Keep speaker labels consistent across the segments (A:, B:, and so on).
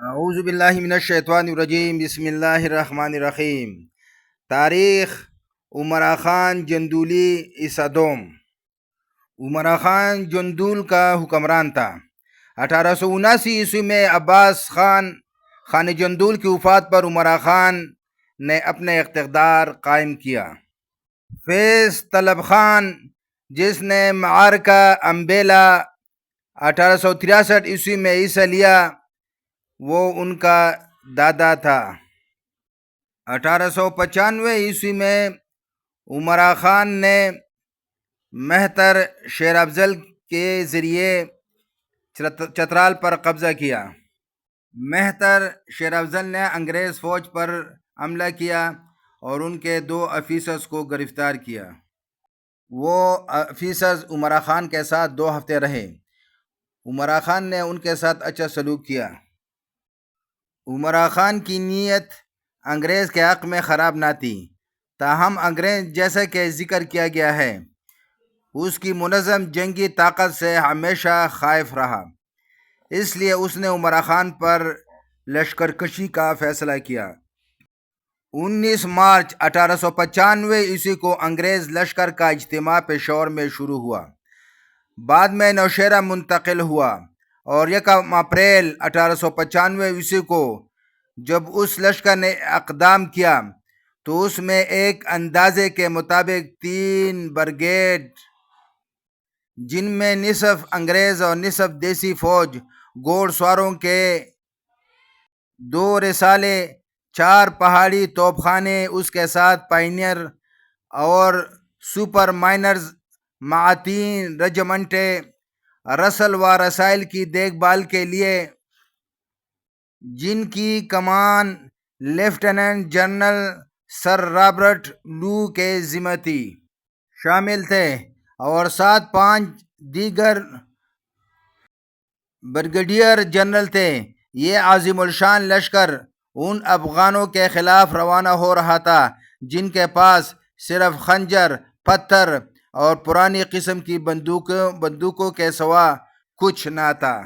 A: اعوذ باللہ من الشیطان الرجیم، بسم اللہ الرحمن الرحیم۔ تاریخ: عمرا خان جندولی دوم۔ عمرا خان جندول کا حکمران تھا۔ 1879 میں عباس خان جندول کی وفات پر عمرا خان نے اپنے اقتدار قائم کیا۔ فیض طلب خان، جس نے معرکہ امبیلا 1863 میں حصہ لیا، وہ ان کا دادا تھا۔ 1895 میں عمرا خان نے مہتر شیر افضل کے ذریعے چترال پر قبضہ کیا۔ مہتر شیر افضل نے انگریز فوج پر حملہ کیا اور ان کے 2 آفیسرز کو گرفتار کیا۔ وہ آفیسرز عمرا خان کے ساتھ 2 ہفتے رہے۔ عمرا خان نے ان کے ساتھ اچھا سلوک کیا۔ عمرا خان کی نیت انگریز کے حق میں خراب نہ تھی، تاہم انگریز، جیسا کہ ذکر کیا گیا ہے، اس کی منظم جنگی طاقت سے ہمیشہ خائف رہا۔ اس لیے اس نے عمرا خان پر لشکر کشی کا فیصلہ کیا۔ 19 مارچ 1895 کو انگریز لشکر کا اجتماع پشاور میں شروع ہوا، بعد میں نوشہرہ منتقل ہوا، اور 1 اپریل 1895 کو جب اس لشکر نے اقدام کیا تو اس میں ایک اندازے کے مطابق 3 بریگیڈ، جن میں نصف انگریز اور نصف دیسی فوج، گھوڑ سواروں کے 2 رسالے، 4 پہاڑی توپ خانے، اس کے ساتھ پائنیئر اور سپر مائنرز، مع 3 رجمنٹیں، رسل و رسائل کی دیکھ بھال کے لیے، جن کی کمان لیفٹیننٹ جنرل سر رابرٹ لو کے ذمہ تھی، شامل تھے، اور ساتھ 5 دیگر بریگیڈیئر جنرل تھے۔ یہ عظیم الشان لشکر ان افغانوں کے خلاف روانہ ہو رہا تھا جن کے پاس صرف خنجر، پتھر اور پرانی قسم کی بندوقوں کے سوا کچھ نہ تھا۔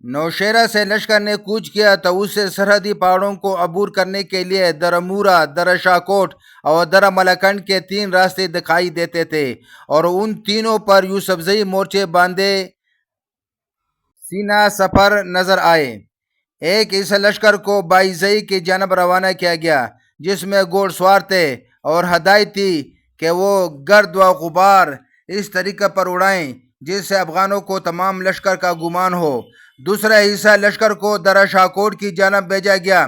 A: نوشہرہ سے لشکر نے کوچ کیا تو اسے سرحدی پہاڑوں کو عبور کرنے کے لیے درہ مورا، درہ شاہکوٹ اور درہ ملکنڈ کے 3 راستے دکھائی دیتے تھے، اور ان تینوں پر یوسفزئی مورچے باندھے سینہ سپر نظر آئے۔ ایک اس لشکر کو بائیزئی کی جانب روانہ کیا گیا، جس میں گھوڑ سوار تھے، اور ہدایت تھی کہ وہ گرد و غبار اس طریقے پر اڑائیں جس سے افغانوں کو تمام لشکر کا گمان ہو۔ دوسرا حصہ لشکر کو درہ شاہکوٹ کی جانب بھیجا گیا۔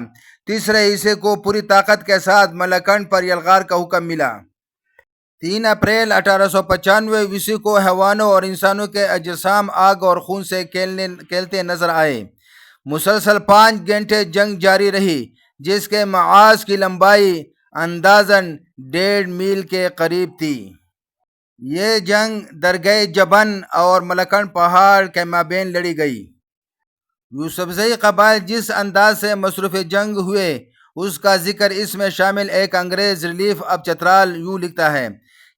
A: تیسرے حصے کو پوری طاقت کے ساتھ ملکنڈ پر یلغار کا حکم ملا۔ 3 اپریل 1895 کو حیوانوں اور انسانوں کے اجسام آگ اور خون سے کھیلتے نظر آئے۔ مسلسل 5 گھنٹے جنگ جاری رہی، جس کے محاذ کی لمبائی اندازاً 1.5 میل کے قریب تھی۔ یہ جنگ درگاہ جبن اور ملکنڈ پہاڑ کے مابین لڑی گئی۔ یوسفزئی قبائل جس انداز سے مصروف جنگ ہوئے، اس کا ذکر اس میں شامل ایک انگریز ریلیف اب چترال یوں لکھتا ہے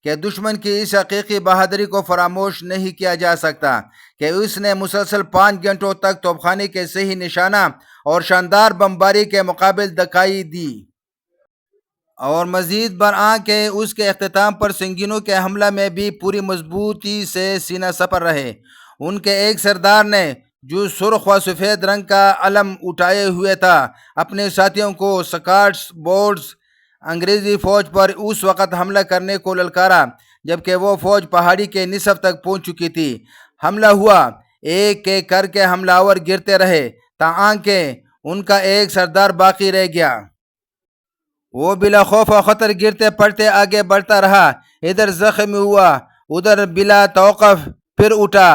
A: کہ دشمن کی اس حقیقی بہادری کو فراموش نہیں کیا جا سکتا کہ اس نے مسلسل 5 گھنٹوں تک توپخانے کے صحیح نشانہ اور شاندار بمباری کے مقابل دکھائی دی، اور مزید برآں کہ اس کے اختتام پر سنگینوں کے حملہ میں بھی پوری مضبوطی سے سینہ سپر رہے۔ ان کے ایک سردار نے، جو سرخ و سفید رنگ کا علم اٹھائے ہوئے تھا، اپنے ساتھیوں کو سکاٹس بورڈز انگریزی فوج پر اس وقت حملہ کرنے کو للکارا جبکہ وہ فوج پہاڑی کے نصف تک پہنچ چکی تھی۔ حملہ ہوا، ایک ایک کر کے حملہ آور گرتے رہے تاکہ ان کا ایک سردار باقی رہ گیا۔ وہ بلا خوف و خطر گرتے پڑتے آگے بڑھتا رہا، ادھر زخمی ہوا، ادھر بلا توقف پھر اٹھا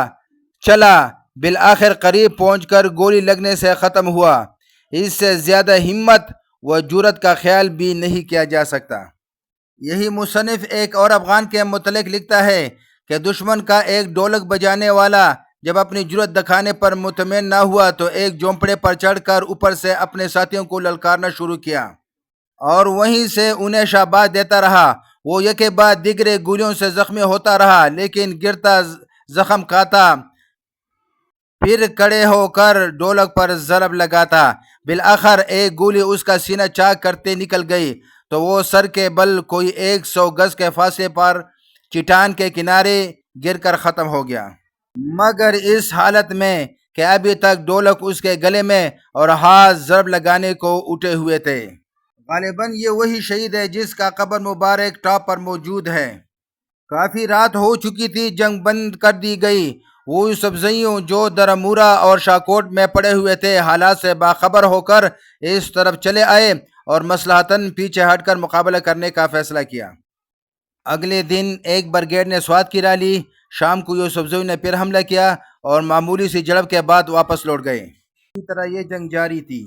A: چلا، بالآخر قریب پہنچ کر گولی لگنے سے ختم ہوا۔ اس سے زیادہ ہمت و جرأت کا خیال بھی نہیں کیا جا سکتا۔ یہی مصنف ایک اور افغان کے متعلق لکھتا ہے کہ دشمن کا ایک ڈھولک بجانے والا جب اپنی جرأت دکھانے پر مطمئن نہ ہوا تو ایک جھونپڑے پر چڑھ کر اوپر سے اپنے ساتھیوں کو للکارنا شروع کیا، اور وہیں سے انہیں شاباش دیتا رہا۔ وہ یکے بعد دیگرے گولیوں سے زخمی ہوتا رہا، لیکن گرتا زخم کھاتا پھر کڑے ہو کر ڈولک پر ضرب لگاتا۔ بالآخر ایک گولی اس کا سینہ چاک کرتے نکل گئی تو وہ سر کے بل کوئی 100 گز کے فاصلے پر چٹان کے کنارے گر کر ختم ہو گیا، مگر اس حالت میں کہ ابھی تک ڈولک اس کے گلے میں اور ہاتھ ضرب لگانے کو اٹھے ہوئے تھے۔ غالباً یہ وہی شہید ہے جس کا قبر مبارک ٹاپ پر موجود ہے۔ کافی رات ہو چکی تھی، جنگ بند کر دی گئی۔ وہ یوسفزئیوں جو درمورا اور شاکوٹ میں پڑے ہوئے تھے حالات سے باخبر ہو کر اس طرف چلے آئے اور مصلحتاً پیچھے ہٹ کر مقابلہ کرنے کا فیصلہ کیا۔ اگلے دن ایک بریگیڈ نے سوات کی راہ لی۔ شام کو یوسفزئی نے پھر حملہ کیا اور معمولی سی جھڑپ کے بعد واپس لوٹ گئے۔ اسی طرح یہ جنگ جاری تھی۔